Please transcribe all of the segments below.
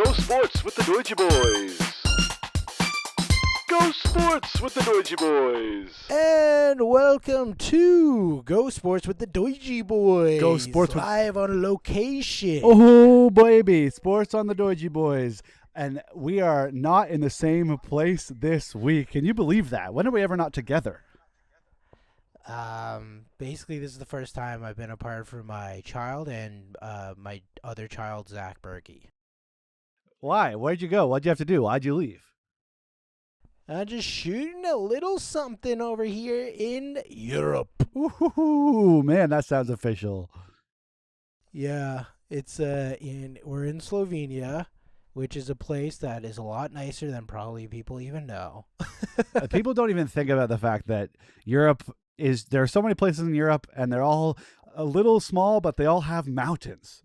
Go Sports with the Deutsche Boys. Go Sports with the Deutsche Boys. And welcome to Go Sports with the Deutsche Boys. Go Sports with... live on location. Oh, baby. Sports on the Deutsche Boys. And we are not in the same place this week. Can you believe that? When are we ever not together? Basically, this is the first time I've been apart from my child and my other child, Zach Berkey. Why? Where'd you go? What'd you have to do? Why'd you leave? Just shooting a little something over here in Europe. Ooh, man, that sounds official. Yeah, it's we're in Slovenia, which is a place that is a lot nicer than probably people even know. People don't even think about the fact that there are so many places in Europe, and they're all a little small, but they all have mountains.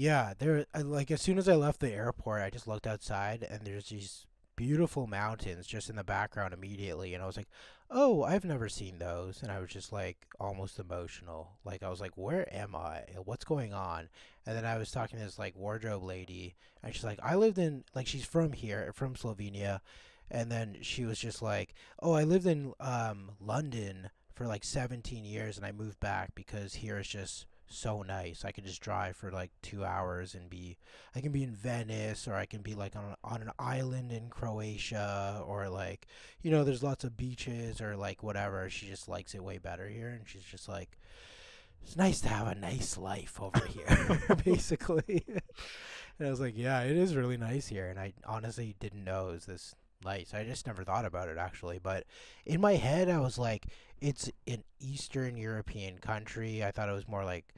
Yeah, as soon as I left the airport, I just looked outside, and there's these beautiful mountains just in the background immediately, and I was like, oh, I've never seen those, and I was just like almost emotional. Like, I was like, where am I? What's going on? And then I was talking to this like wardrobe lady, and she's like, she's from here, from Slovenia, and then she was just like, oh, I lived in London for like 17 years, and I moved back because here is just so nice. I could just drive for like 2 hours and I can be in Venice, or I can be like on an island in Croatia, or like, there's lots of beaches or like whatever. She just likes it way better here, and she's just like, it's nice to have a nice life over here, basically. And I was like, yeah, it is really nice here, and I honestly didn't know it was this nice. I just never thought about it, actually. But in my head, I was like, it's an Eastern European country. I thought it was more like,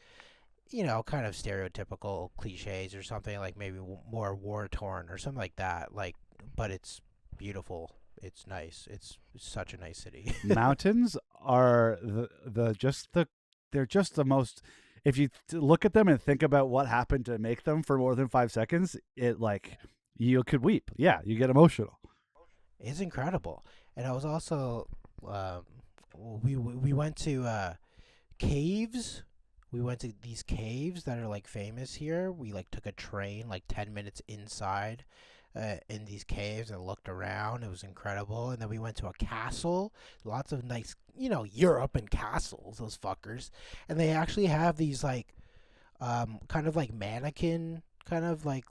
kind of stereotypical cliches or something, like maybe more war-torn or something like that. Like, but it's beautiful. It's nice. It's such a nice city. Mountains are they're just the most. If you look at them and think about what happened to make them for more than 5 seconds, you could weep. Yeah, you get emotional. It's incredible. And I was also we went to caves. We went to these caves that are like famous here. We like took a train like 10 minutes inside in these caves and looked around. It was incredible. And then we went to a castle. Lots of nice, Europe and castles, those fuckers. And they actually have these like kind of like mannequin kind of like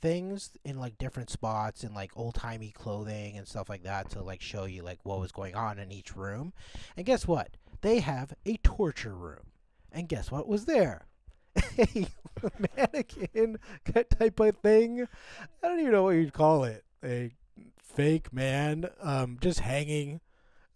things in like different spots in like old-timey clothing and stuff like that to like show you like what was going on in each room. And guess what? They have a torture room. And guess what was there? A mannequin type of thing. I don't even know what you'd call it. A fake man just hanging,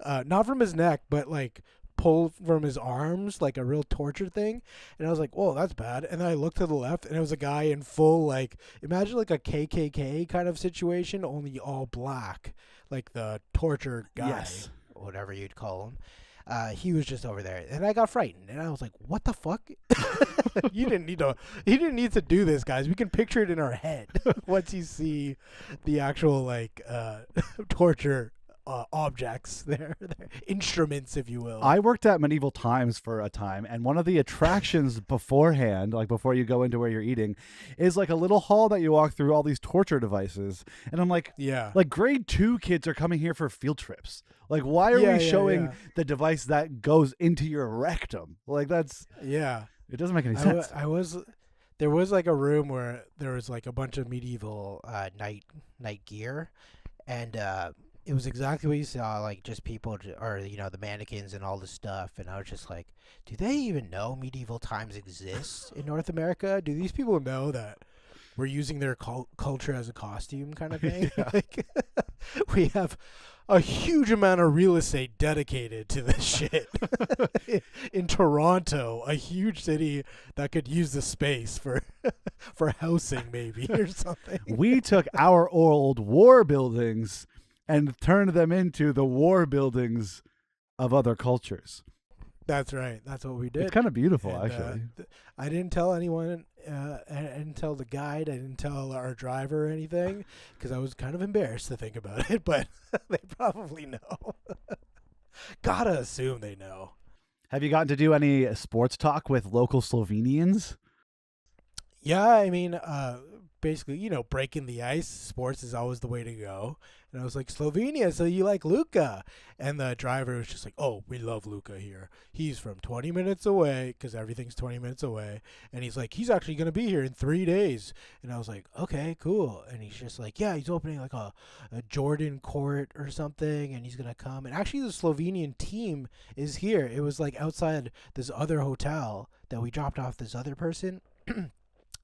not from his neck, but like pulled from his arms, like a real torture thing. And I was like, whoa, that's bad. And then I looked to the left, and it was a guy in full, like, imagine like a KKK kind of situation, only all black, like the torture guy, yes, whatever you'd call him. He was just over there, and I got frightened, and I was like, what the fuck? He didn't need to do this, guys. We can picture it in our head once you see the actual like torture objects, their instruments, if you will. I worked at Medieval Times for a time, and one of the attractions beforehand, like before you go into where you're eating, is like a little hall that you walk through all these torture devices. And I'm like, yeah, like grade 2 kids are coming here for field trips. Like, why are we showing the device that goes into your rectum? Like, that's it doesn't make any sense. There was like a room where there was like a bunch of medieval night gear, and it was exactly what you saw, like just people, or the mannequins and all this stuff. And I was just like, do they even know medieval times exists in North America? Do these people know that we're using their culture as a costume kind of thing? Like, we have a huge amount of real estate dedicated to this shit. In Toronto, a huge city that could use the space for housing maybe or something. We took our old war buildings and turned them into the war buildings of other cultures. That's right. That's what we did. It's kind of beautiful, and, actually. I didn't tell anyone. I didn't tell the guide. I didn't tell our driver or anything because I was kind of embarrassed to think about it. But they probably know. Gotta assume they know. Have you gotten to do any sports talk with local Slovenians? Yeah, I mean, basically, breaking the ice, sports is always the way to go. And I was like, Slovenia, so you like Luka? And the driver was just like, oh, we love Luka here. He's from 20 minutes away, because everything's 20 minutes away. And he's like, he's actually going to be here in 3 days. And I was like, okay, cool. And he's just like, yeah, he's opening like a Jordan court or something, and he's going to come. And actually, the Slovenian team is here. It was like outside this other hotel that we dropped off this other person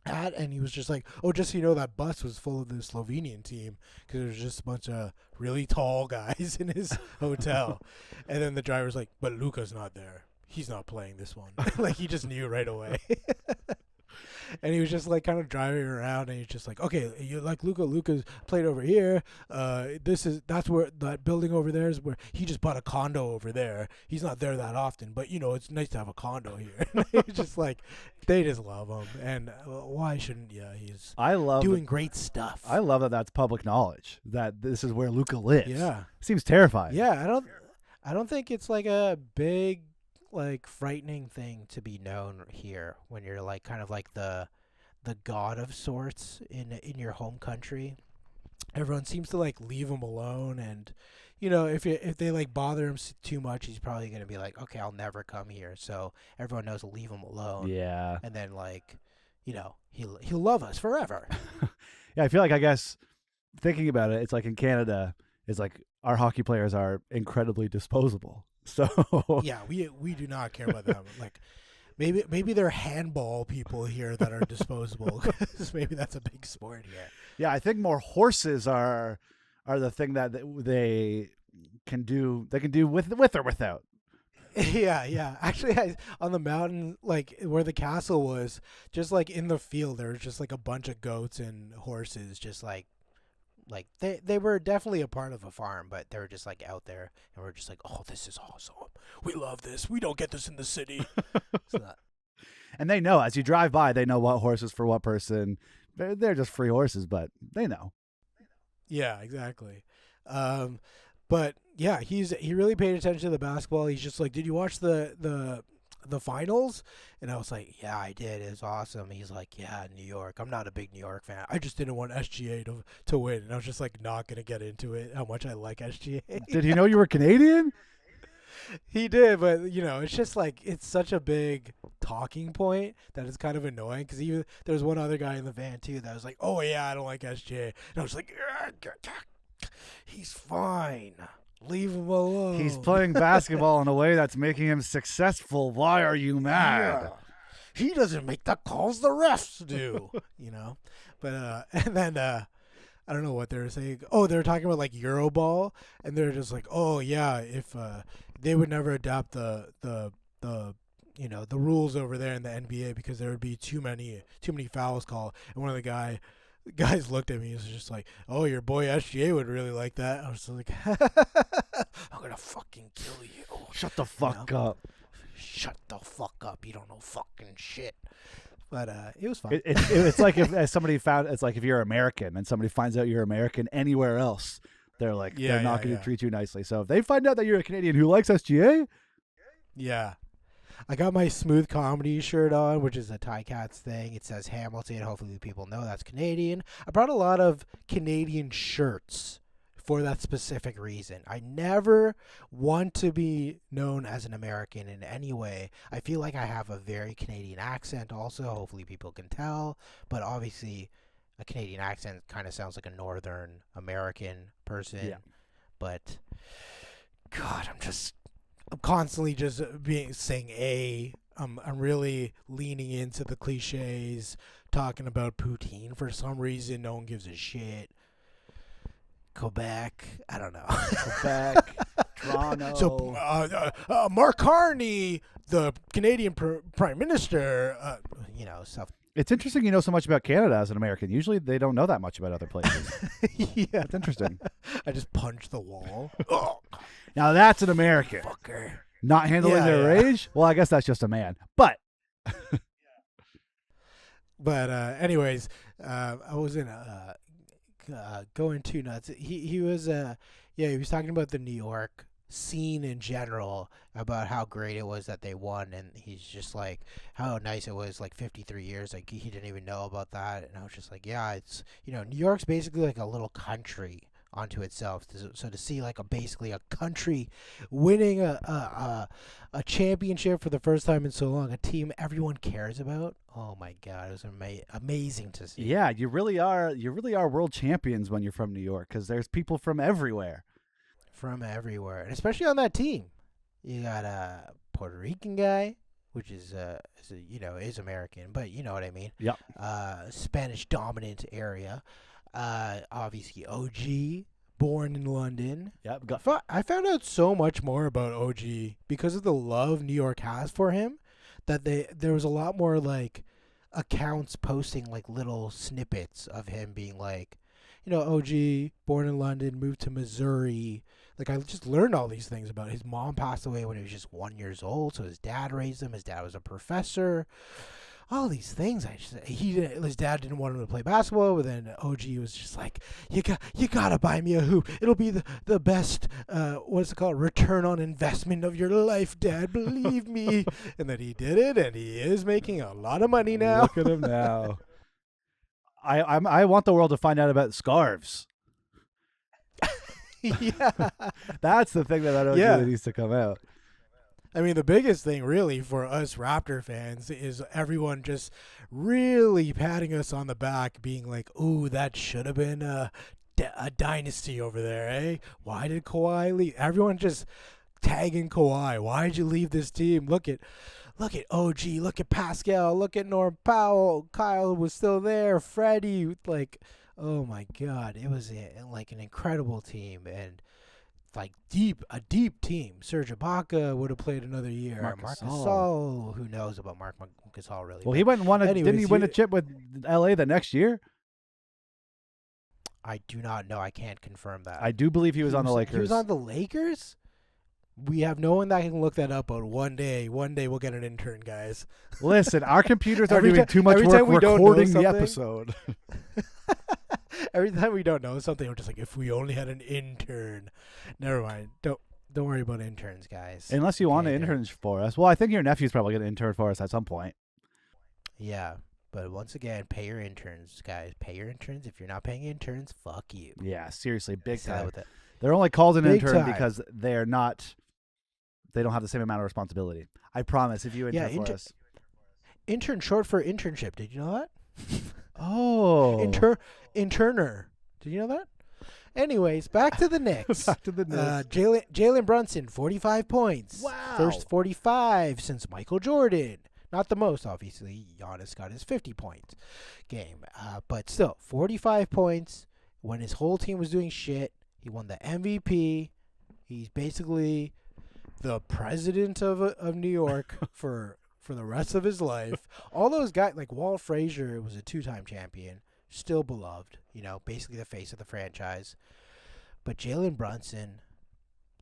at, and he was just like, oh, just so you know, that bus was full of the Slovenian team because there was just a bunch of really tall guys in his hotel. And then the driver's like, but Luka's not there. He's not playing this one. Like, he just knew right away. And he was just like kind of driving around, and he's just like, okay, you like Luka? Luka's played over here. That's where that building over there is where he just bought a condo over there. He's not there that often, but it's nice to have a condo here. It's just like they just love him, and why shouldn't you? He's doing great stuff. I love that that's public knowledge that this is where Luka lives. Yeah, seems terrifying. Yeah, I don't think it's like a big, like, frightening thing to be known here when you're like kind of like the god of sorts in your home country. Everyone seems to like leave him alone, and if they like bother him too much, he's probably gonna be like, okay, I'll never come here. So everyone knows to leave him alone. Yeah, and then like he'll love us forever. Yeah, I feel like, I guess thinking about it, it's like in Canada, it's like our hockey players are incredibly disposable. So yeah, we do not care about them. Like, maybe they're handball people here that are disposable, because maybe that's a big sport here. Yeah, I think more horses are the thing that they can do. They can do with or without. Yeah. Actually, on the mountain, like where the castle was, just like in the field, there was just like a bunch of goats and horses, just like they were definitely a part of a farm, but they were just like out there, and we're just like, oh, this is awesome. We love this. We don't get this in the city. And they know, as you drive by, they know what horse is for what person. They're just free horses, but they know. Yeah, exactly. But yeah, he really paid attention to the basketball. He's just like, did you watch the finals? And I was like, yeah, I did. It was awesome. He's like, yeah, New York. I'm not a big New York fan. I just didn't want SGA to win. And I was just like, not going to get into it, how much I like SGA. Did he know you were Canadian? He did, but it's just like, it's such a big talking point that it's kind of annoying, because even there was one other guy in the van too that was like, oh yeah, I don't like SGA. And I was like, he's fine. Leave him alone. He's playing basketball in a way that's making him successful. Why are you mad? Yeah. He doesn't make the calls the refs do, But and then I don't know what they were saying. Oh, they were talking about like Euroball, and they're just like, oh yeah, if they would never adopt the rules over there in the NBA, because there would be too many fouls called. And one of the guys looked at me and was just like, oh, your boy SGA would really like that. I was like, I'm gonna fucking kill you. Shut the fuck up. Shut the fuck up. You don't know fucking shit. But it was fun. It's like if somebody it's like if you're American and somebody finds out you're American anywhere else, they're like, they're not going to treat you nicely. So if they find out that you're a Canadian who likes SGA, yeah. I got my Smooth Comedy shirt on, which is a Ticats thing. It says Hamilton. Hopefully people know that's Canadian. I brought a lot of Canadian shirts for that specific reason. I never want to be known as an American in any way. I feel like I have a very Canadian accent also. Hopefully people can tell. But obviously a Canadian accent kind of sounds like a Northern American person. Yeah. But God, I'm constantly just saying I'm really leaning into the cliches, talking about poutine for some reason. No one gives a shit. Quebec, I don't know. Quebec, Toronto. So, Mark Carney, the Canadian Prime Minister, stuff. It's interesting you know so much about Canada as an American. Usually they don't know that much about other places. Yeah. It's interesting. I just punched the wall. Now that's an American. Fucker. Not handling their rage? Well, I guess that's just a man. But anyways, I wasn't going too nuts. He was he was talking about the New York scene in general about how great it was that they won, and he's just like how nice it was, like 53 years, like he didn't even know about that. And I was just like, yeah, it's, New York's basically like a little country onto itself. So to see like basically a country winning a championship for the first time in so long, a team everyone cares about, oh my god, it was amazing to see. Yeah, you really are world champions when you're from New York, because there's people from everywhere. From everywhere, and especially on that team. You got a Puerto Rican guy, which is American, but you know what I mean. Yep. Spanish dominant area. Obviously OG, born in London. Yep. I found out so much more about OG because of the love New York has for him. That there was a lot more like accounts posting like little snippets of him being like, OG, born in London, moved to Missouri. Like, I just learned all these things about his mom passed away when he was just 1 year old, so his dad raised him. His dad was a professor. All these things. His dad didn't want him to play basketball, but then OG was just like, you gotta buy me a hoop. It'll be the best what's it called, return on investment of your life, Dad. Believe me. And then he did it, and he is making a lot of money now. Look at him now. I want the world to find out about scarves. Yeah. That's the thing that I don't really needs to come out. I mean, the biggest thing really for us Raptor fans is everyone just really patting us on the back, being like, ooh, that should have been a dynasty over there, eh? Why did Kawhi leave? Everyone just tagging Kawhi. Why did you leave this team? Look at OG, look at Pascal, look at Norm Powell. Kyle was still there. Freddie, like, oh my God, it was like an incredible team, and like a deep team. Serge Ibaka would have played another year. Marc Gasol, who knows about Marc Gasol really? Well, he went and won. Didn't he win a chip with LA the next year? I do not know. I can't confirm that. I do believe he was on the Lakers. He was on the Lakers? We have no one that can look that up, but one day we'll get an intern, guys. Listen, our computers are doing too much work recording the episode. Every time we don't know something, we're just like, if we only had an intern. Never mind. Don't worry about interns, guys. Unless you want an intern for us. Well, I think your nephew's probably going to intern for us at some point. Yeah, but once again, pay your interns, guys. Pay your interns. If you're not paying interns, fuck you. Yeah, seriously, big time. With it. They're only called an big intern time. because they don't have the same amount of responsibility. I promise, if you intern for us. Intern short for internship. Did you know that? Oh. Interner. Did you know that? Anyways, back to the Knicks. Back to the Knicks. Jalen Brunson, 45 points. Wow. First 45 since Michael Jordan. Not the most, obviously. Giannis got his 50-point game. But still, 45 points when his whole team was doing shit. He won the MVP. He's basically the president of New York for the rest of his life. All those guys, like Walt Frazier was a 2-time champion, still beloved, basically the face of the franchise. But Jalen Brunson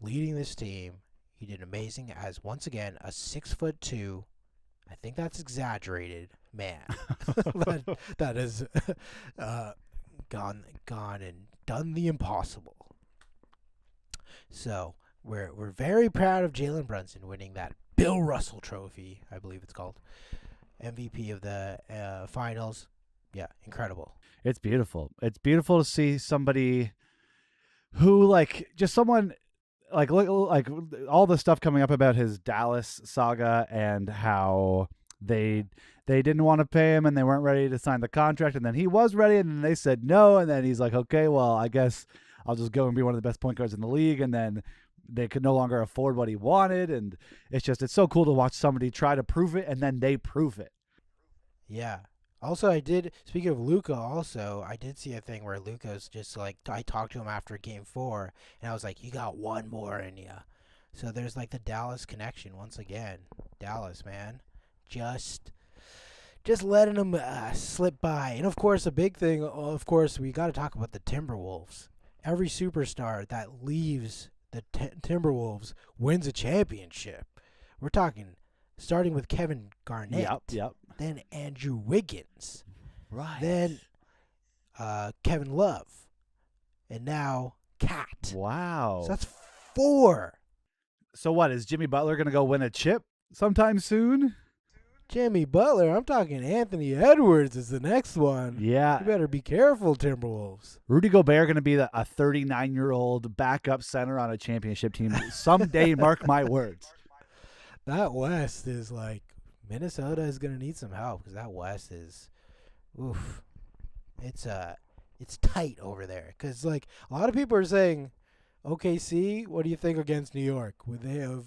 leading this team, he did amazing as, once again, a 6'2", I think that's exaggerated, man. that is gone and done the impossible. So we're very proud of Jalen Brunson winning that Bill Russell Trophy, I believe it's called, MVP of the finals. Yeah, incredible. It's beautiful. It's beautiful to see somebody who, just someone like all the stuff coming up about his Dallas saga and how they didn't want to pay him and they weren't ready to sign the contract, and then he was ready and then they said no, and then he's like, okay, well, I guess I'll just go and be one of the best point guards in the league, and then they could no longer afford what he wanted, and it's so cool to watch somebody try to prove it and then they prove it. Yeah. Also, speaking of Luka, I did see a thing where Luka's just like, I talked to him after Game 4, and I was like, you got one more in you. So there's like the Dallas connection once again. Dallas, man. Just letting them slip by. And of course, a big thing, we got to talk about the Timberwolves. Every superstar that leaves the Timberwolves wins a championship. We're talking starting with Kevin Garnett. Yep. Then Andrew Wiggins. Right. Then Kevin Love. And now Cat. Wow. So that's 4 So what, is Jimmy Butler going to go win a chip sometime soon? Jimmy Butler, I'm talking Anthony Edwards is the next one. Yeah. You better be careful, Timberwolves. Rudy Gobert going to be a 39-year-old backup center on a championship team someday, mark my words. That West is like, Minnesota is going to need some help because that West is, oof. It's tight over there. Because, like, a lot of people are saying, OKC, what do you think against New York? Would they have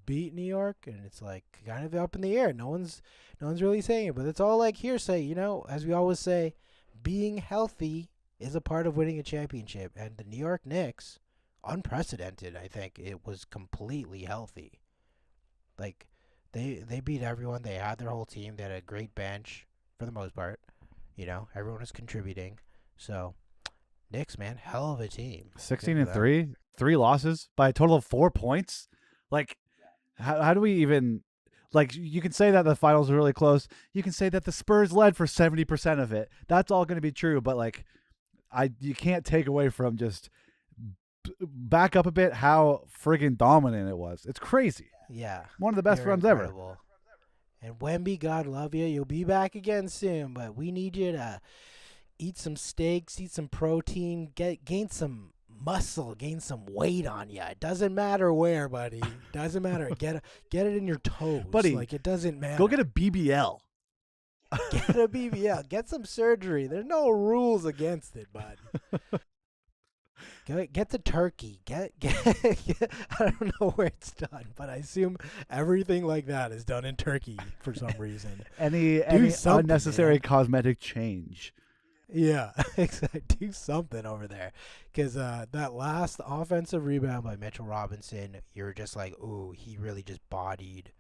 beat New York? And it's like kind of up in the air. No one's really saying it, but it's all like hearsay. You know, as we always say, being healthy is a part of winning a championship. And the New York Knicks, unprecedented, I think. It was completely healthy. Like, they beat everyone. They had their whole team. They had a great bench for the most part. You know, everyone was contributing. So, Knicks, man, hell of a team. 16-3, 3 losses by a total of 4 points. Like, how do we even, like, you can say that the finals were really close. You can say that the Spurs led for 70% of it. That's all going to be true. But, like, you can't take away from just back up a bit how friggin' dominant it was. It's crazy. Yeah. One of the best runs ever. And Wemby, God love you. You'll be back again soon, but we need you to eat some steaks, eat some protein, gain some muscle, gain some weight on you. It doesn't matter where, buddy. Doesn't matter. Get it in your toes. Buddy, like, it doesn't matter. Go get a BBL. Get a BBL. Get some surgery. There's no rules against it, bud. Get the turkey. Get I don't know where it's done, but I assume everything like that is done in Turkey for some reason. Any unnecessary cosmetic change. Yeah, exactly. Do something over there. Because that last offensive rebound by Mitchell Robinson, you're just like, ooh, he really just bodied.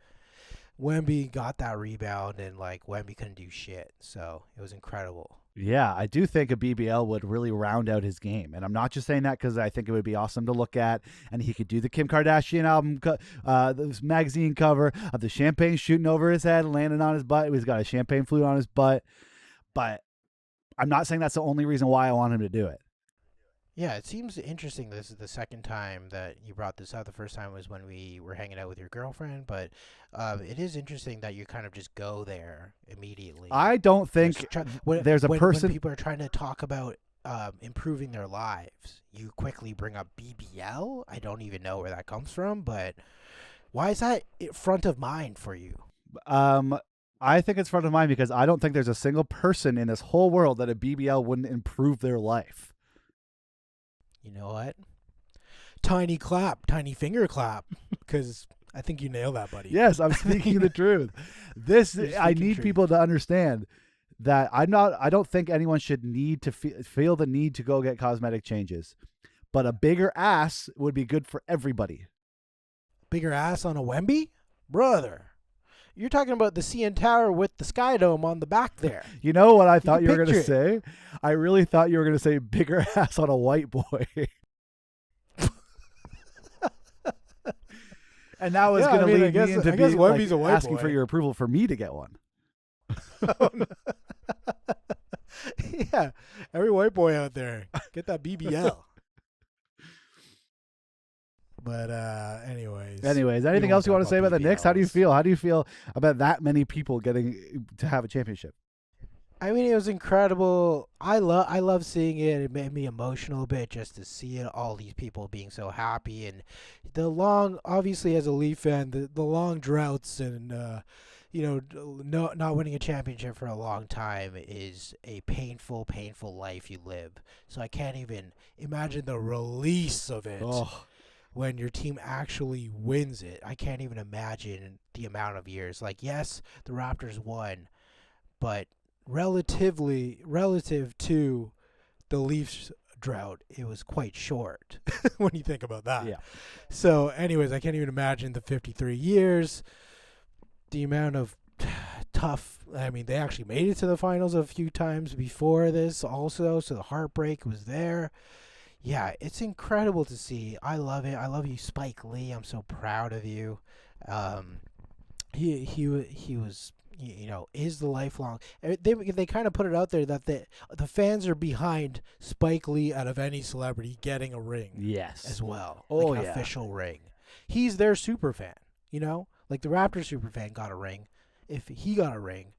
Wemby got that rebound, and, like, Wemby couldn't do shit. So it was incredible. Yeah, I do think a BBL would really round out his game. And I'm not just saying that because I think it would be awesome to look at. And he could do the Kim Kardashian album, this magazine cover of the champagne shooting over his head and landing on his butt. He's got a champagne flute on his butt. But I'm not saying that's the only reason why I want him to do it. Yeah, it seems interesting. This is the second time that you brought this up. The first time was when we were hanging out with your girlfriend, but it is interesting that you kind of just go there immediately. I don't think there's a person. When people are trying to talk about improving their lives, you quickly bring up BBL. I don't even know where that comes from, but why is that front of mind for you? I think it's front of mind because I don't think there's a single person in this whole world that a BBL wouldn't improve their life. You know what? Tiny finger clap, because I think you nailed that, buddy. Yes, I'm speaking the truth. I need people to understand that I don't think anyone should need to feel the need to go get cosmetic changes, but a bigger ass would be good for everybody. Bigger ass on a Wemby? Brother. You're talking about the CN Tower with the Sky Dome on the back there. You know what I thought you were going to say? I really thought you were going to say bigger ass on a white boy. And that was going to lead me into being like, asking for your approval for me to get one. Oh, no. Yeah, every white boy out there, get that BBL. But anyways, anything else you want to say about the Knicks? How do you feel? How do you feel about that many people getting to have a championship? I mean, it was incredible. I love seeing it. It made me emotional a bit just to see it, all these people being so happy, and obviously as a Leaf fan, the long droughts and not winning a championship for a long time is a painful life you live. So I can't even imagine the release of it. Oh. When your team actually wins it. I can't even imagine the amount of years. Like, yes, the Raptors won, but relative to the Leafs drought, it was quite short when you think about that. Yeah. So, anyways, I can't even imagine the 53 years, the amount of tough. I mean, they actually made it to the finals a few times before this also, so the heartbreak was there. Yeah, it's incredible to see. I love it. I love you, Spike Lee. I'm so proud of you. He was is the lifelong. They kind of put it out there that the fans are behind Spike Lee out of any celebrity getting a ring. Yes. As well. Oh, like an yeah. official ring. He's their super fan, Like the Raptors super fan got a ring. If he got a ring,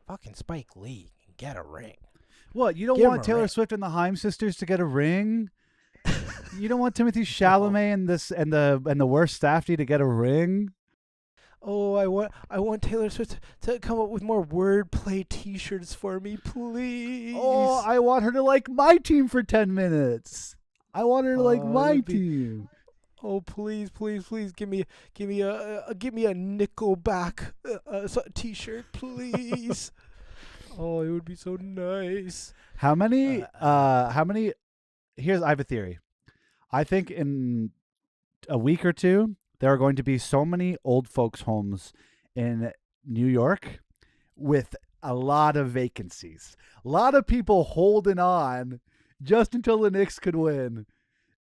fucking Spike Lee can get a ring. What, you don't Give him want a Taylor ring. Swift and the Haim sisters to get a ring? You don't want Timothy Chalamet and the worst Safdie to get a ring? Oh, I want Taylor Swift to come up with more wordplay T-shirts for me, please. Oh, I want her to like my team for 10 minutes. I want her to like my that'd be- team. Oh, please, please, please, give me a Nickelback T-shirt, please. Oh, it would be so nice. How many I have a theory. I think in a week or two there are going to be so many old folks homes in New York with a lot of vacancies. A lot of people holding on just until the Knicks could win.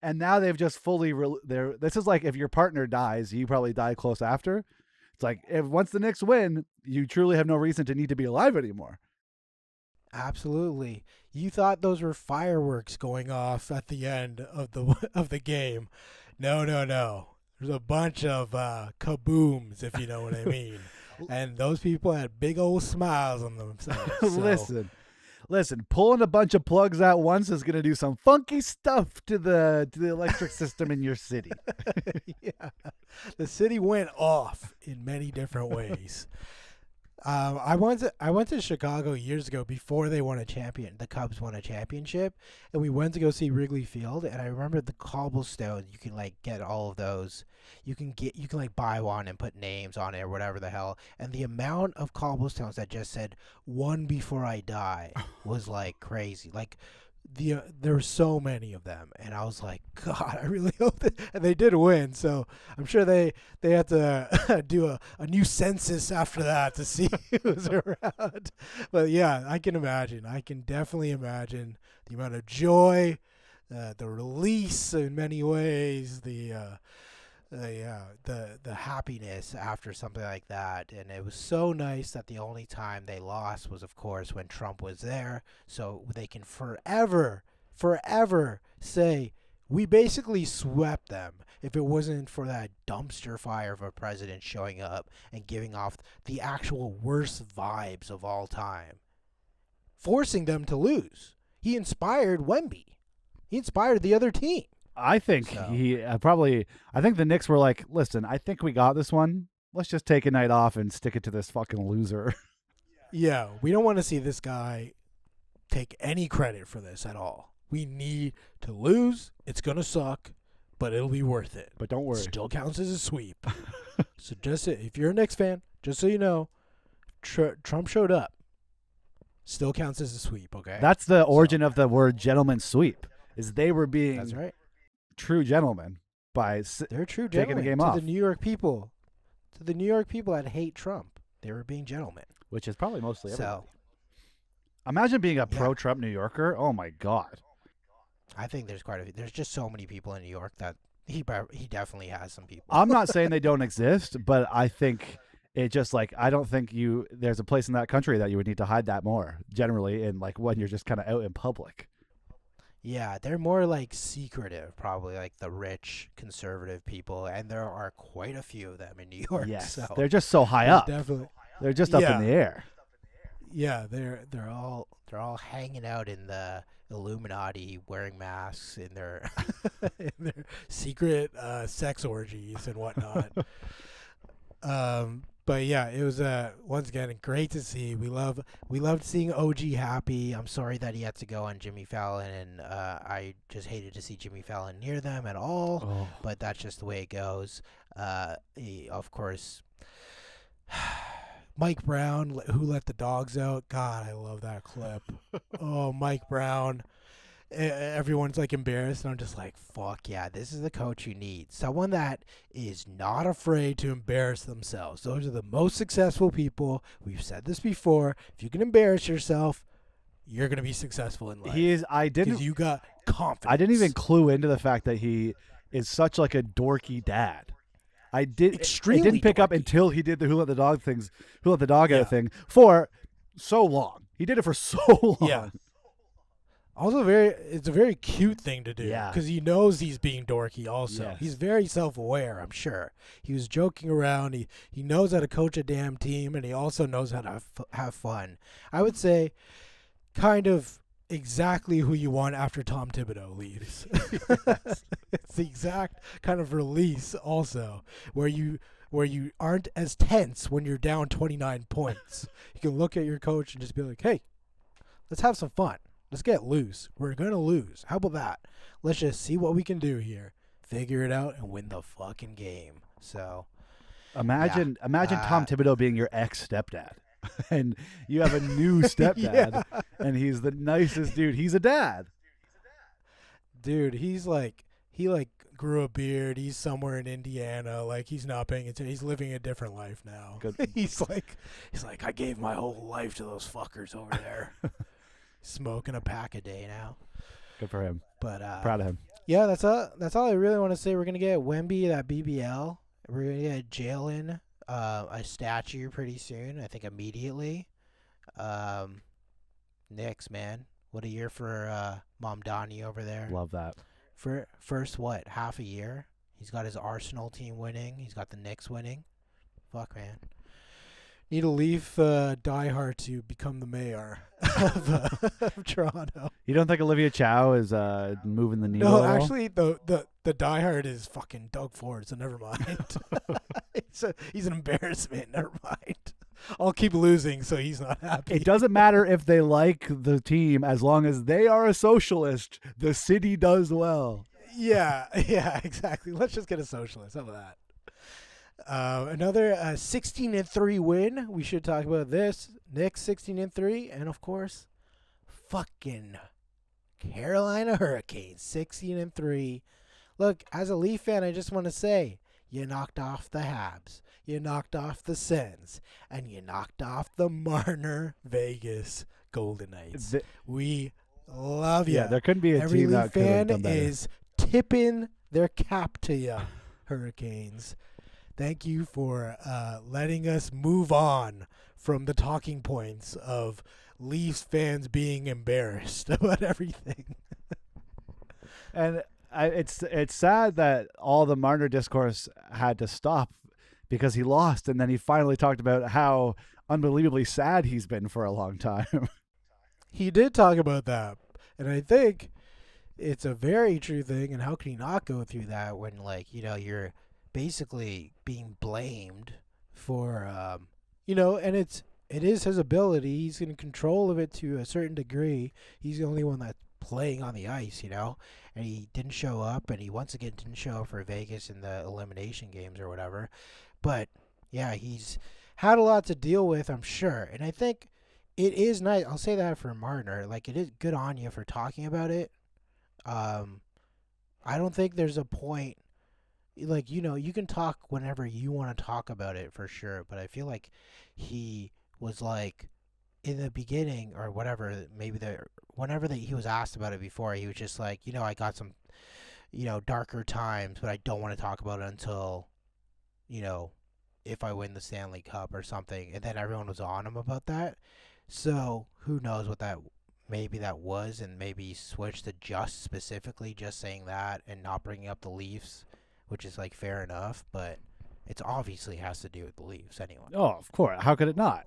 And now they've just fully this is like if your partner dies, you probably die close after. It's like once the Knicks win, you truly have no reason to need to be alive anymore. Absolutely. You thought those were fireworks going off at the end of the game. No. There's a bunch of kabooms, if you know what I mean. And those people had big old smiles on themselves. So. Listen, pulling a bunch of plugs at once is going to do some funky stuff to the electric system in your city. Yeah. The city went off in many different ways. I went to Chicago years ago before they won the Cubs won a championship, and we went to go see Wrigley Field, and I remember the cobblestone. You can like get all of those. You can like buy one and put names on it or whatever the hell. And the amount of cobblestones that just said "One Before I Die" was like crazy. Like there were so many of them, and I was like, God, I really hope that. And they did win, so I'm sure they had to do a new census after that to see who was around. But yeah, I can imagine. I can definitely imagine the amount of joy, the release in many ways, the happiness after something like that. And it was so nice that the only time they lost was, of course, when Trump was there, so they can forever say we basically swept them. If it wasn't for that dumpster fire of a president showing up and giving off the actual worst vibes of all time, forcing them to lose. He inspired Wemby. He inspired the other team. I think I think the Knicks were like, listen, I think we got this one. Let's just take a night off and stick it to this fucking loser. Yeah, we don't want to see this guy take any credit for this at all. We need to lose. It's going to suck, but it'll be worth it. But don't worry. Still counts as a sweep. So if you're a Knicks fan, just so you know, Trump showed up. Still counts as a sweep, okay? That's the origin of the word gentleman sweep, is they were being That's right. true gentlemen by They're true taking gentlemen the game to off. the New York people. To the New York people that hate Trump, they were being gentlemen. Which is probably mostly everybody. So Imagine being a pro-Trump New Yorker. Oh, my God. I think there's quite a few. There's just so many people in New York that he definitely has some people. I'm not saying they don't exist, but I think it just like I don't think there's a place in that country that you would need to hide that more generally in like when you're just kind of out in public. Yeah, they're more like secretive, probably like the rich conservative people, and there are quite a few of them in New York. Yes, so they're just so high up. Definitely. They're just up in the air. Yeah, they're all hanging out in the Illuminati, wearing masks in their in their secret sex orgies and whatnot. But yeah, it was once again great to see. We loved seeing OG happy. I'm sorry that he had to go on Jimmy Fallon, and I just hated to see Jimmy Fallon near them at all. Oh. But that's just the way it goes. Of course, Mike Brown, who let the dogs out. God, I love that clip. Oh, Mike Brown. Everyone's like embarrassed, and I'm just like, fuck yeah, this is the coach you need. Someone that is not afraid to embarrass themselves. Those are the most successful people. We've said this before. If you can embarrass yourself, you're going to be successful in life. Because you got confidence. I didn't even clue into the fact that he is such like a dorky dad. It Extremely didn't pick up dorky. until he did the who let the dog Yeah. out thing for so long. He did it for so long. Yeah. Also, it's a very cute thing to do Yeah. because he knows he's being dorky. Also, Yes. he's very self-aware. I'm sure he was joking around. He knows how to coach a damn team, and he also knows how to have fun. I would say, kind of exactly who you want after Tom Thibodeau leaves. It's the exact kind of release, also, where you aren't as tense when you're down 29 points. You can look at your coach and just be like, "Hey, let's have some fun. Let's get loose. We're going to lose. How about that? Let's just see what we can do here. Figure it out and win the fucking game." So Imagine Tom Thibodeau being your ex-stepdad. And you have a new stepdad, and he's the nicest dude. He's a dad. Dude, he grew a beard. He's somewhere in Indiana. Like, he's not paying attention. He's living a different life now. Good. He's like, I gave my whole life to those fuckers over there. Smoking a pack a day now. Good for him. But Proud of him. yeah, that's all I really want to say. We're gonna get Wemby, that BBL. We're gonna get Jalen a statue pretty soon. I think immediately. Knicks, man, what a year for Mamdani over there. Love that. For first half a year, he's got his Arsenal team winning. He's got the Knicks winning. Fuck, man. Need a Leaf diehard to become the mayor of Toronto. You don't think Olivia Chow is moving the needle? No, at all? actually, the diehard is fucking Doug Ford, so never mind. He's an embarrassment. Never mind. I'll keep losing, so he's not happy. It doesn't matter if they like the team as long as they are a socialist. The city does well. Yeah, exactly. Let's just get a socialist. How about that? Another 16-3 win. We should talk about this. Knicks 16-3, and of course, fucking Carolina Hurricanes 16-3. Look, as a Leaf fan, I just want to say, you knocked off the Habs, you knocked off the Sens, and you knocked off the Marner Vegas Golden Knights. We love you. Yeah, there couldn't be a Every team Leaf that could have fan done better. is tipping their cap to you, Hurricanes. Thank you for letting us move on from the talking points of Leafs fans being embarrassed about everything. And it's sad that all the Marner discourse had to stop because he lost, and then he finally talked about how unbelievably sad he's been for a long time. He did talk about that, and I think it's a very true thing. And how can you not go through that when, like, you're basically being blamed for, and it is his ability. He's in control of it to a certain degree. He's the only one that's playing on the ice, and he didn't show up, and he once again didn't show up for Vegas in the elimination games or whatever. But yeah, he's had a lot to deal with, I'm sure. And I think it is nice. I'll say that for Marner. Like, it is good on you for talking about it. I don't think there's a point. Like, you can talk whenever you want to talk about it for sure, but I feel like he was like, in the beginning or whatever, whenever he was asked about it before, he was just like, I got some, darker times, but I don't want to talk about it until, if I win the Stanley Cup or something. And then everyone was on him about that. So who knows what maybe that was, and maybe he switched to just specifically just saying that and not bringing up the Leafs, which is like fair enough, but it's obviously has to do with the Leafs anyway. Oh, of course. How could it not?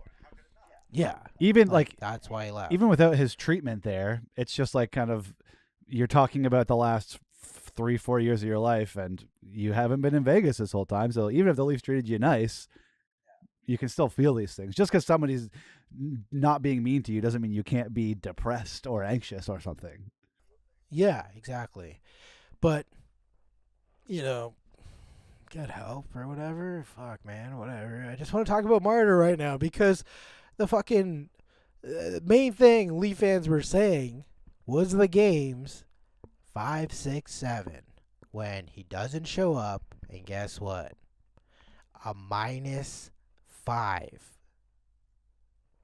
Yeah. Even like that's why he left. Even without his treatment there, it's just like kind of you're talking about the last 3-4 years of your life, and you haven't been in Vegas this whole time. So even if the Leafs treated you nice, you can still feel these things. Just because somebody's not being mean to you doesn't mean you can't be depressed or anxious or something. Yeah, exactly. But, get help or whatever. Fuck, man, whatever. I just want to talk about Marner right now because the fucking main thing Leaf fans were saying was the games 5, 6, 7 when he doesn't show up, and guess what? A -5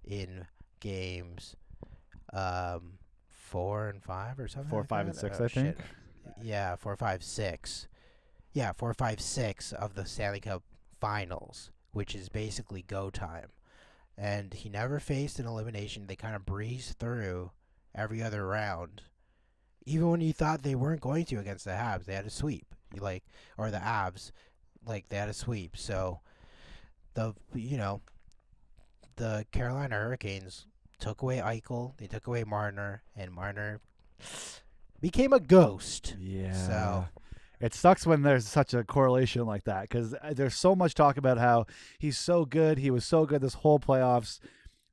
in games 4 and 5 or something. 4, like 5, that? and 6, Oh, I think. shit. Yeah, 4, 5, 6. 4, 5, 6 of the Stanley Cup finals, which is basically go time. And he never faced an elimination. They kind of breezed through every other round. Even when you thought they weren't going to against the Habs, they had a sweep. Or the Abs, like they had a sweep. So the Carolina Hurricanes took away Eichel, they took away Marner, and Marner became a ghost. Yeah. So it sucks when there's such a correlation like that, because there's so much talk about how he's so good. He was so good this whole playoffs.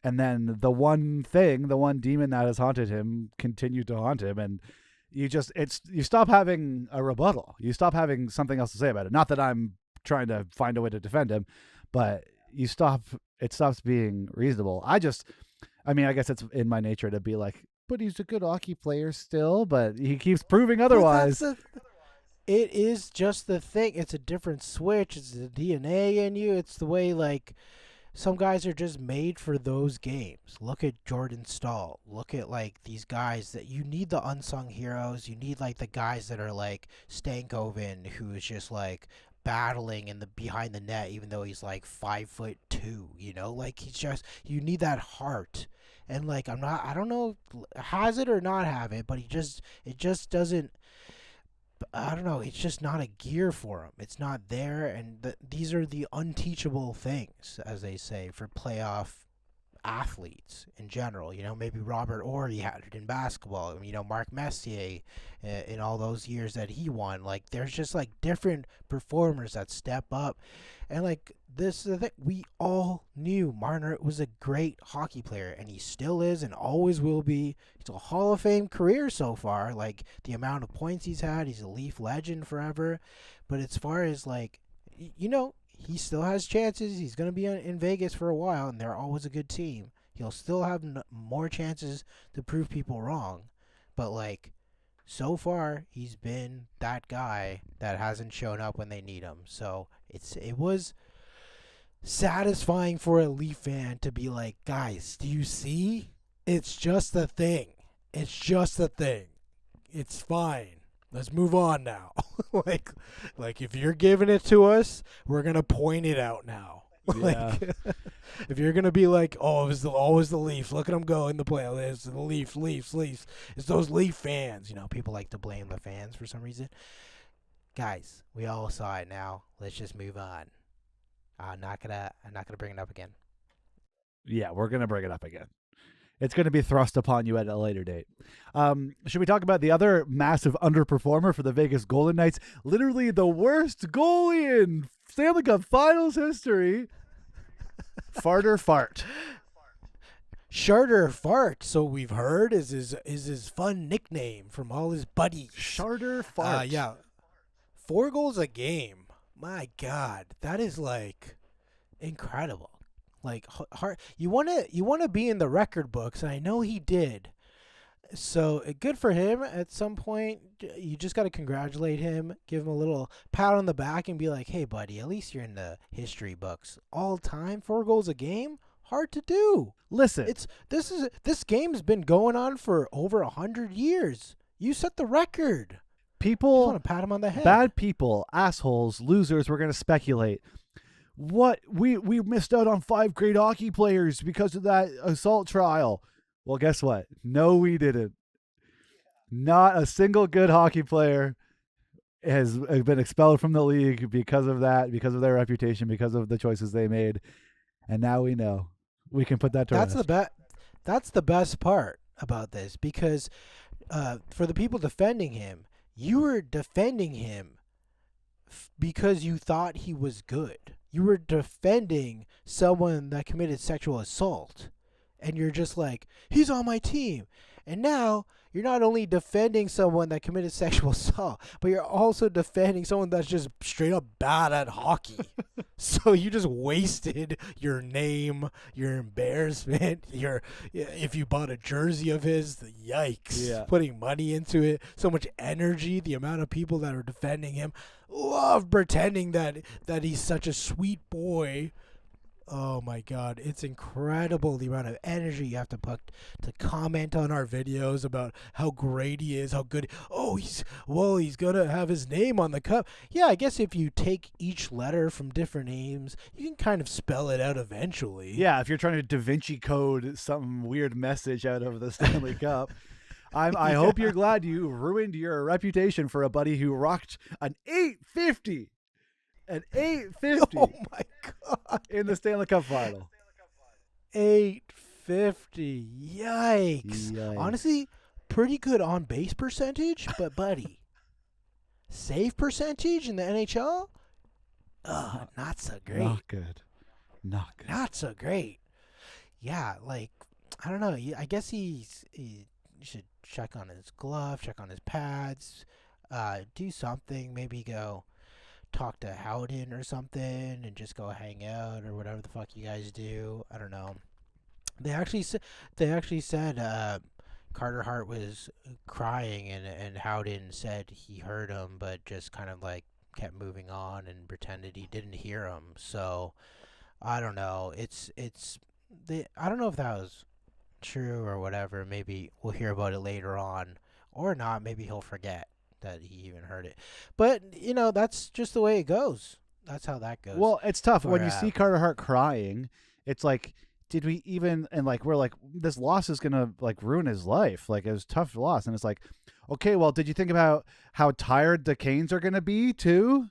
And then the one demon that has haunted him continued to haunt him. And you stop having a rebuttal. You stop having something else to say about it. Not that I'm trying to find a way to defend him, but it stops being reasonable. I guess it's in my nature to be like, but he's a good hockey player still, but he keeps proving otherwise. It is just the thing. It's a different switch. It's the DNA in you. It's the way, like, some guys are just made for those games. Look at Jordan Stahl. Look at, like, these guys that you need, the unsung heroes. You need, like, the guys that are like Stankoven, who is just like battling in the behind the net, even though he's like 5'2", like you need that heart. And like, I don't know, has it or not have it, but it just doesn't. I don't know. It's just not a gear for him. It's not there, and these are the unteachable things, as they say, for playoff athletes in general. Maybe Robert Horry had it in basketball. Mark Messier in all those years that he won. Like, there's just like different performers that step up, and like this is the thing. We all knew Marner was a great hockey player, and he still is, and always will be. He's a Hall of Fame career so far. Like, the amount of points he's had, he's a Leaf legend forever. But as far as like, he still has chances. He's going to be in Vegas for a while, and they're always a good team. He'll still have more chances to prove people wrong. But, like, so far, he's been that guy that hasn't shown up when they need him. So it was satisfying for a Leaf fan to be like, guys, do you see? It's just a thing. It's just a thing. It's fine. Let's move on now. like if you're giving it to us, we're gonna point it out now. Yeah. If you're gonna be like, oh, it was always the Leafs. Look at them go in the playoffs. It's the Leafs. It's those Leaf fans. People like to blame the fans for some reason. Guys, we all saw it now. Let's just move on. I'm not gonna bring it up again. Yeah, we're gonna bring it up again. It's going to be thrust upon you at a later date. Should we talk about the other massive underperformer for the Vegas Golden Knights? Literally the worst goalie in Stanley Cup Finals history. Farter Fart. Sharter Fart, so we've heard, is his fun nickname from all his buddies. Sharter Fart. Yeah. 4 goals a game. My God, that is like incredible. Like, hard. You want to be in the record books, and I know he did. So good for him. At some point, you just got to congratulate him, give him a little pat on the back, and be like, "Hey, buddy, at least you're in the history books." All time, 4 goals a game, hard to do. Listen, this game's been going on for over 100 years. You set the record. People want to pat him on the head. Bad people, assholes, losers. We're going to speculate. What we missed out on 5 great hockey players because of that assault trial. Well, guess what? No, we didn't. Not a single good hockey player has been expelled from the league because of that, because of their reputation, because of the choices they made. And now we know. We can put that to rest. That's the best part about this, because for the people defending him, you were defending him because you thought he was good. You were defending someone that committed sexual assault, and you're just like, he's on my team. And now you're not only defending someone that committed sexual assault, but you're also defending someone that's just straight up bad at hockey. So you just wasted your name, your embarrassment, if you bought a jersey of his, yikes. Yeah. Putting money into it, so much energy, the amount of people that are defending him, love pretending that he's such a sweet boy. Oh my god, it's incredible the amount of energy you have to put to comment on our videos about how great he is, how good. Oh, he's gonna have his name on the cup. Yeah, I guess if you take each letter from different names, you can kind of spell it out eventually. Yeah, if you're trying to Da Vinci code some weird message out of the Stanley Cup. I hope you're glad you ruined your reputation for a buddy who rocked an 850. An 850 Oh my god. in the Stanley Cup final. 850. Yikes. Yikes. Honestly, pretty good on base percentage, but buddy, save percentage in the NHL? Not so great. Not good. Not good. Not so great. Yeah, like, I don't know. I guess he should check on his glove, check on his pads, do something. Maybe go talk to Howden or something and just go hang out or whatever the fuck you guys do. I don't know. They actually said Carter Hart was crying and Howden said he heard him but just kind of like kept moving on and pretended he didn't hear him. So I don't know. I don't know if that was true or whatever. Maybe we'll hear about it later on or not. Maybe he'll forget that he even heard it. But, that's just the way it goes. That's how that goes. Well, it's tough. When you see Carter Hart crying, it's like, did we even, and like, we're like, this loss is going to like ruin his life. Like, it was a tough loss. And it's like, okay, well, did you think about how tired the Canes are going to be too?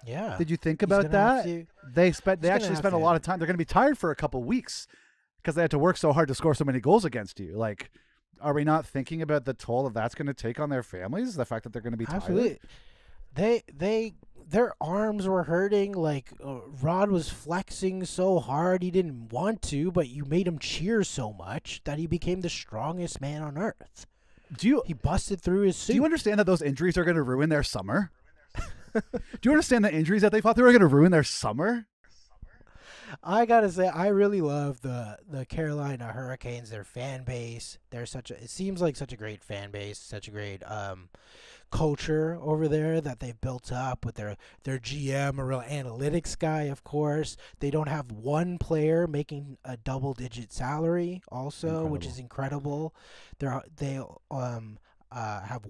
Yeah. Did you think about that? They actually spent a lot of time. They're going to be tired for a couple weeks because they had to work so hard to score so many goals against you. Like, are we not thinking about the toll that's going to take on their families? The fact that they're going to be Absolutely. tired? Their arms were hurting. Like, Rod was flexing so hard he didn't want to, but you made him cheer so much that he became the strongest man on earth. He busted through his suit. Do you understand that those injuries are going to ruin their summer? Do you understand the injuries that they thought they were going to ruin their summer? I gotta say, I really love the Carolina Hurricanes. Their fan base. It seems like such a great fan base, such a great culture over there that they've built up with their GM, a real analytics guy, of course. They don't have one player making a double-digit salary, also, which is incredible. They have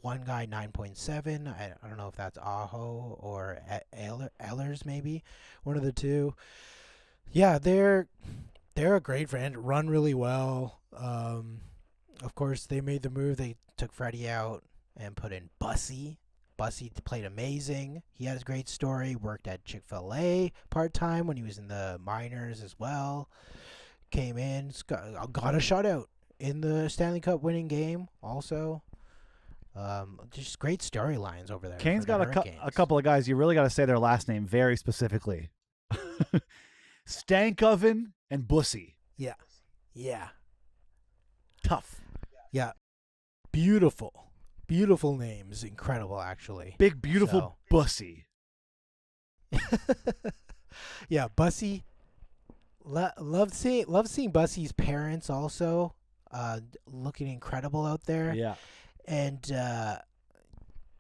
one guy 9.7. I don't know if that's Aho or Ehlers, maybe one of the two. Yeah, they're a great friend. Run really well. Of course, they made the move. They took Freddie out and put in Bussy. Bussy played amazing. He had a great story. Worked at Chick-fil-A part-time when he was in the minors as well. Came in, got a shutout in the Stanley Cup winning game also. Just great storylines over there. Kane's got a couple of guys. You really got to say their last name very specifically. Stankoven and Bussy. Yeah. Yeah. Tough. Yeah. Beautiful. Beautiful names. Incredible, actually. Big, beautiful Bussy. Yeah, Bussy. Love seeing Bussy's parents also looking incredible out there. Yeah. And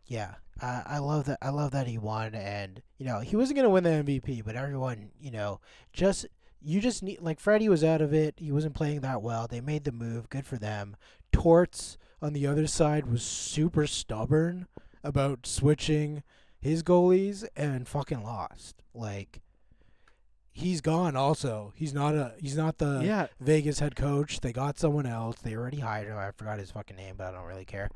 yeah, I love that. I love that he won, and he wasn't gonna win the MVP, but everyone, you just need, like, Freddie was out of it. He wasn't playing that well. They made the move. Good for them. Torts on the other side was super stubborn about switching his goalies and fucking lost. Like, he's gone. Also, he's not the Vegas head coach. They got someone else. They already hired him. I forgot his fucking name, but I don't really care.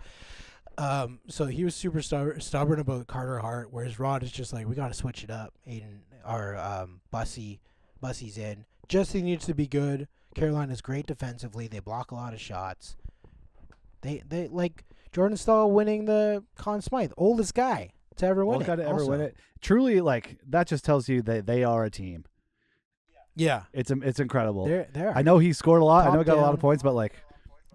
So he was super stubborn about Carter Hart, whereas Rod is just like, we got to switch it up. Bussy's in. Justin needs to be good. Carolina's great defensively. They block a lot of shots. They like Jordan Staal winning the Conn Smythe, oldest guy to ever win it. Oldest guy to ever win it. Truly, like, that just tells you that they are a team. Yeah, it's incredible. They're I know he scored a lot. I know he got down. a lot of points, but like,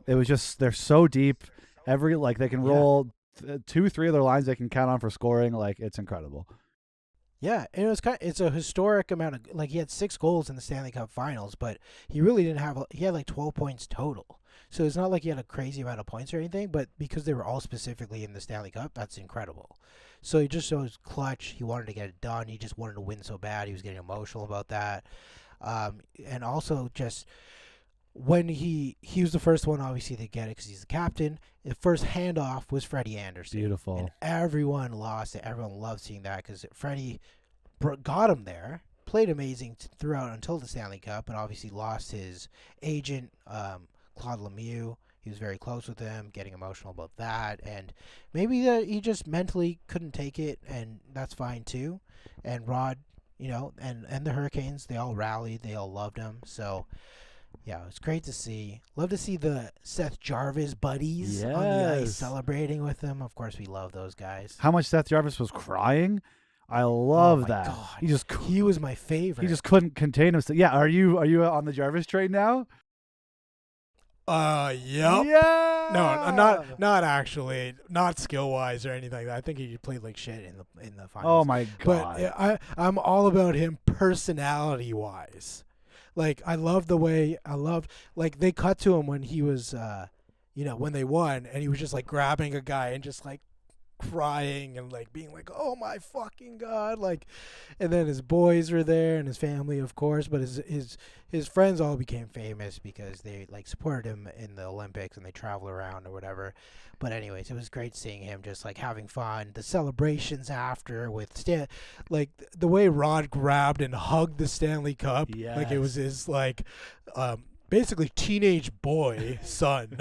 it was just, they're so deep. They can roll 2-3 of their lines they can count on for scoring. Like, it's incredible. Yeah, and it's a historic amount of, like, he had 6 goals in the Stanley Cup Finals, but he really didn't have. He had like 12 points total. So it's not like he had a crazy amount of points or anything, but because they were all specifically in the Stanley Cup, that's incredible. So he just shows clutch. He wanted to get it done. He just wanted to win so bad. He was getting emotional about that. And also just when he was the first one obviously to get it because he's the captain. The first handoff was Freddie Anderson. Beautiful. And everyone lost it. Everyone loved seeing that because Freddie got him there, played amazing throughout until the Stanley Cup, but obviously lost his agent, Claude Lemieux. He was very close with him, getting emotional about that, and maybe that he just mentally couldn't take it, and that's fine too. And Rod, and the Hurricanes, they all rallied, they all loved him. So yeah, it was great to see. Love to see the Seth Jarvis buddies on the ice Yes. celebrating with him. Of course, we love those guys. How much Seth Jarvis was crying? I love my that. God. He was my favorite. He just couldn't contain himself. Yeah, are you on the Jarvis train now? Yep. Yeah. No, not actually, not skill wise or anything like that. I think he played like shit in the finals. Oh my god. But I'm all about him personality wise. Like I love the way like they cut to him when he was when they won and he was just like grabbing a guy and just like crying and like being like, oh my fucking god, like, and then his boys were there and his family, of course, but his friends all became famous because they like supported him in the Olympics and they travel around or whatever. But anyways, it was great seeing him just like having fun. The celebrations after with like the way Rod grabbed and hugged the Stanley Cup, like it was his like basically teenage boy son.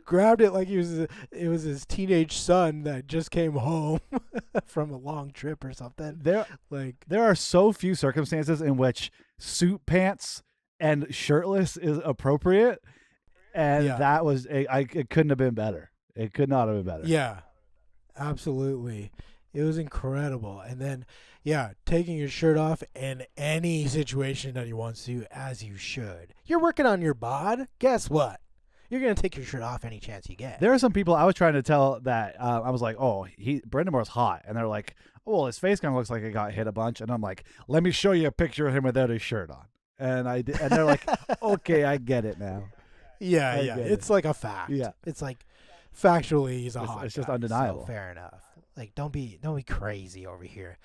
Grabbed it like it was his teenage son that just came home from a long trip or something. There are so few circumstances in which suit pants and shirtless is appropriate, and that was it couldn't have been better. It could not have been better. Yeah, absolutely. It was incredible. And then, taking your shirt off in any situation that he wants to, as you should. You're working on your bod. Guess what? You're going to take your shirt off any chance you get. There are some people I was trying to tell that I was like, oh, Brind'Amour's hot. And they're like, oh, well, his face kind of looks like it got hit a bunch. And I'm like, let me show you a picture of him without his shirt on. And I did, and they're like, okay, I get it now. Yeah. It's like a fact. Yeah. It's like factually he's a hot It's just guy, undeniable. So fair enough. Like don't be crazy over here.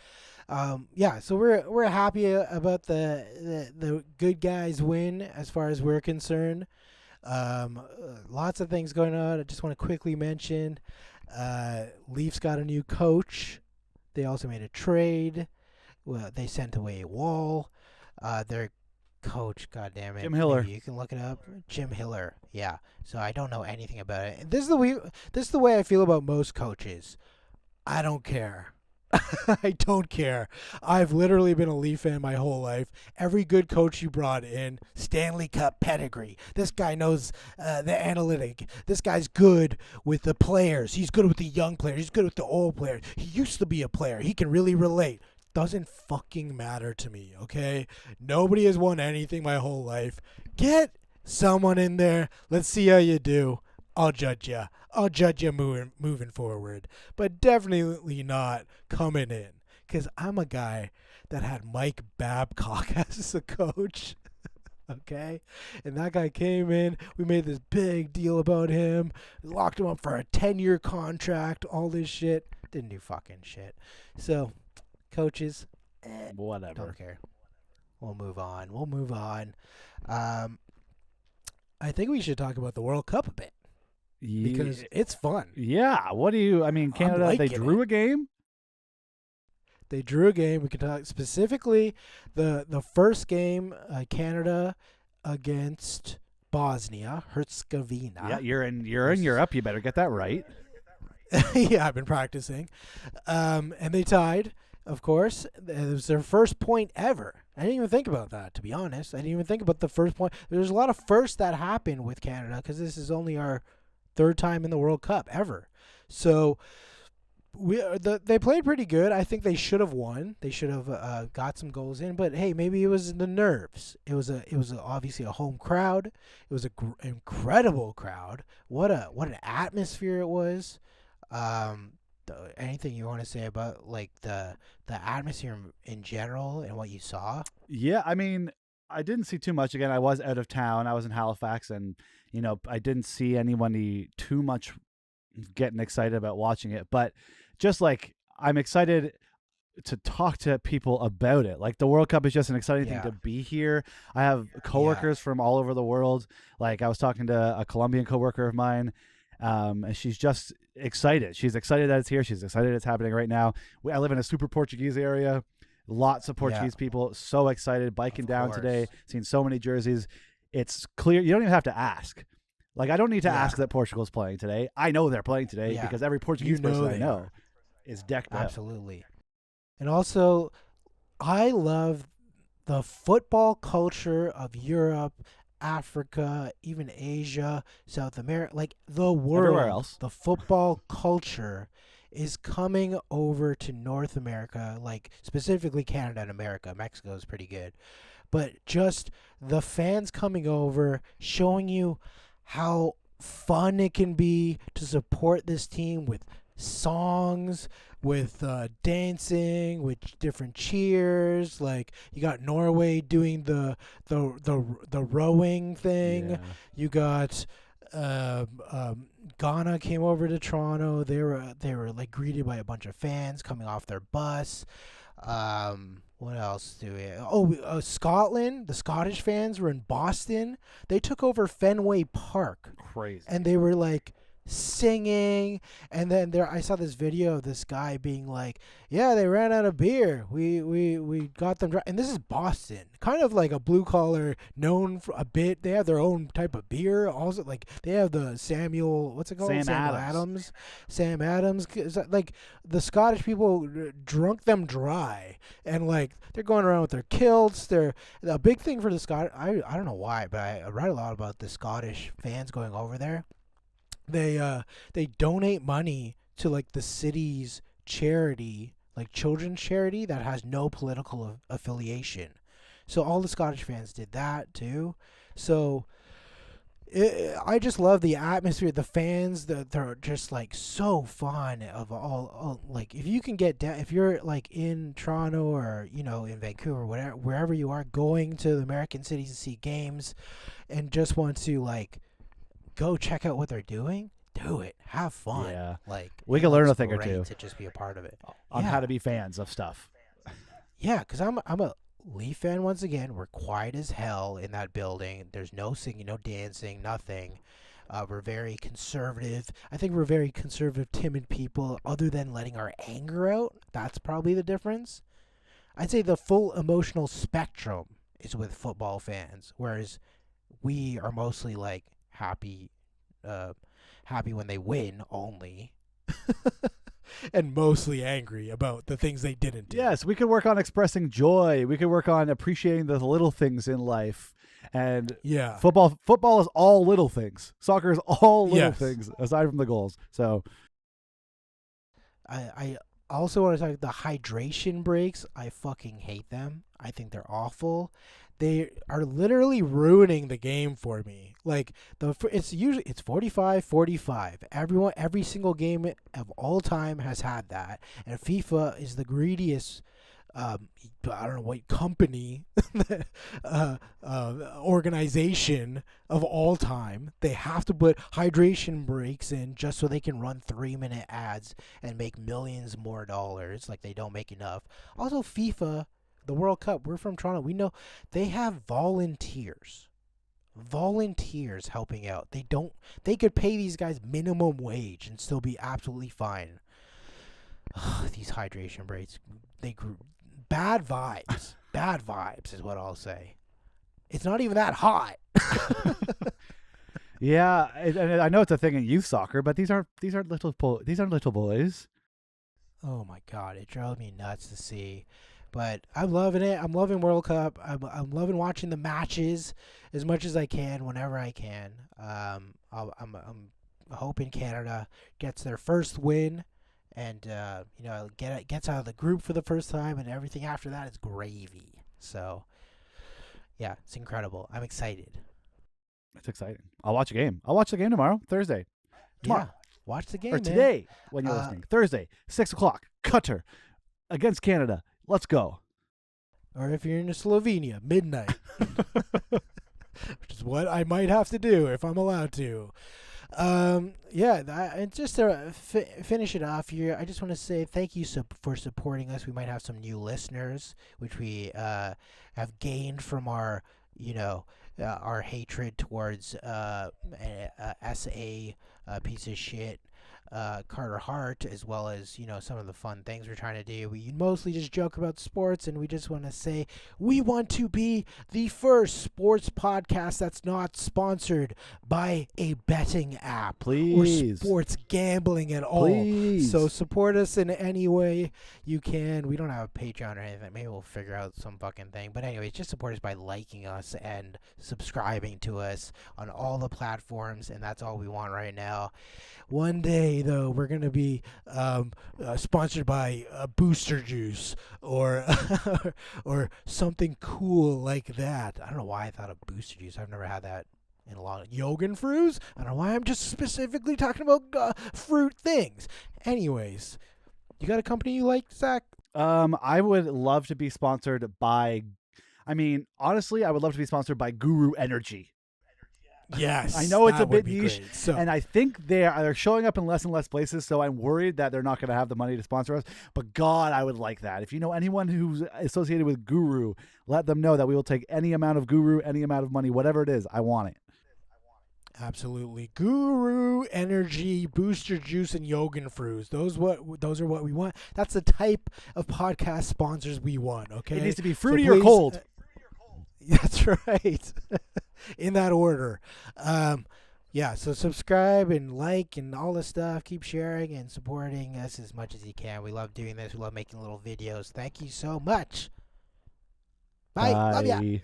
So we're happy about the good guys win as far as we're concerned. Lots of things going on. I just want to quickly mention Leafs got a new coach. They also made a trade. Well, they sent away Wall. Their coach, goddammit, Jim Hiller. maybe you can look it up. Jim Hiller. Yeah. So I don't know anything about it. This is the way I feel about most coaches. I don't care. I don't care. I've literally been a Leaf fan my whole life. Every good coach you brought in, Stanley Cup pedigree. This guy knows the analytic. This guy's good with the players. He's good with the young players. He's good with the old players. He used to be a player. He can really relate. Doesn't fucking matter to me, okay? Nobody has won anything my whole life. Get someone in there. Let's see how you do. I'll judge you. I'll judge you moving forward. But definitely not coming in. Because I'm a guy that had Mike Babcock as a coach. Okay? And that guy came in. We made this big deal about him. Locked him up for a 10-year contract. All this shit. Didn't do fucking shit. So, coaches, Whatever. don't care. We'll move on. I think we should talk about the World Cup a bit. Because it's fun. Yeah. What do you? I mean, Canada. They liking drew a game. They drew a game. We can talk specifically the first game, Canada against Bosnia Herzegovina. Yeah, you're in Europe. You better get that right. Yeah, I've been practicing. And they tied, of course. It was their first point ever. I didn't even think about that, to be honest. I didn't even think about the first point. There's a lot of firsts that happened with Canada because this is only our third time in the World Cup ever. So they played pretty good. I think they should have won. They should have got some goals in. But hey, maybe it was the nerves. It was obviously a home crowd. It was an incredible crowd. What an atmosphere it was. Anything you want to say about like the atmosphere in general and what you saw? Yeah, I mean, I didn't see too much. Again, I was out of town. I was in Halifax, and I didn't see anyone too much getting excited about watching it. But just like I'm excited to talk to people about it. Like the World Cup is just an exciting thing Yeah. to be here. I have coworkers from all over the world. Like I was talking to a Colombian coworker of mine, and she's just excited. She's excited that it's here. She's excited it's happening right now. I live in a super Portuguese area. Lots of Portuguese people. So excited. Biking down today. Seen so many jerseys. It's clear. You don't even have to ask. Like I don't need to ask that Portugal's playing today. I know they're playing today because every Portuguese person I know is decked out. Absolutely. And also, I love the football culture of Europe, Africa, even Asia, South America, like the world. Everywhere else. The football culture is coming over to North America, like specifically Canada and America. Mexico is pretty good. But just the fans coming over, showing you how fun it can be to support this team with songs, with dancing, with different cheers. Like you got Norway doing the rowing thing. Yeah. You got Ghana came over to Toronto. They were like greeted by a bunch of fans coming off their bus. What else do we? Scotland. The Scottish fans were in Boston. They took over Fenway Park. Crazy. And they were like singing, and then I saw this video of this guy being like, yeah, they ran out of beer, we got them dry. And this is Boston, kind of like a blue collar, known for a bit. They have their own type of beer also. Like they have the what's it called, Sam Adams. Like the Scottish people drunk them dry, and like they're going around with their kilts. They're a big thing for the Scottish. I don't know why, but I read a lot about the Scottish fans going over there. They donate money to like the city's charity, like children's charity that has no political affiliation. So all the Scottish fans did that too. So I just love the atmosphere. The fans, they're just like so fun. Of all like if you can get down, if you're like in Toronto or in Vancouver, whatever, wherever you are, going to the American cities to see games, and just want to like go check out what they're doing, do it, have fun. Yeah. Like We can learn a thing or two to just be a part of it on how to be fans of stuff. Yeah, because I'm a Leaf fan once again. We're quiet as hell in that building. There's no singing, no dancing, nothing. We're very conservative. I think we're very conservative, timid people, other than letting our anger out. That's probably the difference. I'd say the full emotional spectrum is with football fans, whereas we are mostly like happy when they win only, and mostly angry about the things they didn't do. Yes, we could work on expressing joy. We could work on appreciating the little things in life. And football is all little things. Soccer is all little things aside from the goals. So I also want to talk about the hydration breaks. I fucking hate them. I think they're awful. They are literally ruining the game for me. Like it's 45-45. Every single game of all time has had that. And FIFA is the greediest I don't know what company organization of all time. They have to put hydration breaks in just so they can run 3-minute ads and make millions more dollars. Like they don't make enough. Also FIFA, the World Cup, we're from Toronto. We know they have volunteers helping out. They could pay these guys minimum wage and still be absolutely fine. These hydration breaks, bad vibes. Bad vibes is what I'll say. It's not even that hot. Yeah, and I know it's a thing in youth soccer, but these aren't little boys. Oh my God, it drove me nuts to see. But I'm loving it. I'm loving World Cup. I'm loving watching the matches as much as I can, whenever I can. I'm hoping Canada gets their first win, and gets out of the group for the first time, and everything after that is gravy. So, yeah, it's incredible. I'm excited. It's exciting. I'll watch a game. I'll watch the game tomorrow, Thursday. Tomorrow. Yeah, watch the game, or today when you're listening. Thursday, 6:00, Qatar against Canada. Let's go. Or if you're in Slovenia, midnight. Which is what I might have to do if I'm allowed to. Yeah, and just to finish it off here, I just want to say thank you for supporting us. We might have some new listeners, which we have gained from our, our hatred towards SA piece of shit. Carter Hart, as well as some of the fun things we're trying to do. We mostly just joke about sports, and we just want to say we want to be the first sports podcast that's not sponsored by a betting app Please. or sports gambling at all. Please. So support us in any way you can. We don't have a Patreon or anything. Maybe we'll figure out some fucking thing. But anyways, just support us by liking us and subscribing to us on all the platforms, and that's all we want right now. One day, though, we're going to be sponsored by Booster Juice or or something cool like that. I don't know why I thought of Booster Juice. I've never had that in a long Yogan Fruits. I don't know why I'm just specifically talking about fruit things. Anyways, you got a company you like, Zach? I would love to be sponsored by. I mean, honestly, I would love to be sponsored by Guru Energy. Yes, I know it's a that would bit be niche, great. So, and I think they're showing up in less and less places, so I'm worried that they're not going to have the money to sponsor us. But God, I would like that. If you know anyone who's associated with Guru, let them know that we will take any amount of Guru, any amount of money, whatever it is. I want it. absolutely, Guru Energy, Booster Juice, and Yogan Fruits. Those are what we want. That's the type of podcast sponsors we want. Okay, It needs to be So fruity or please, cold. That's right. In that order. Yeah, so subscribe and like and all this stuff. Keep sharing and supporting us as much as you can. We love doing this. We love making little videos. Thank you so much. Bye. Love ya. Bye.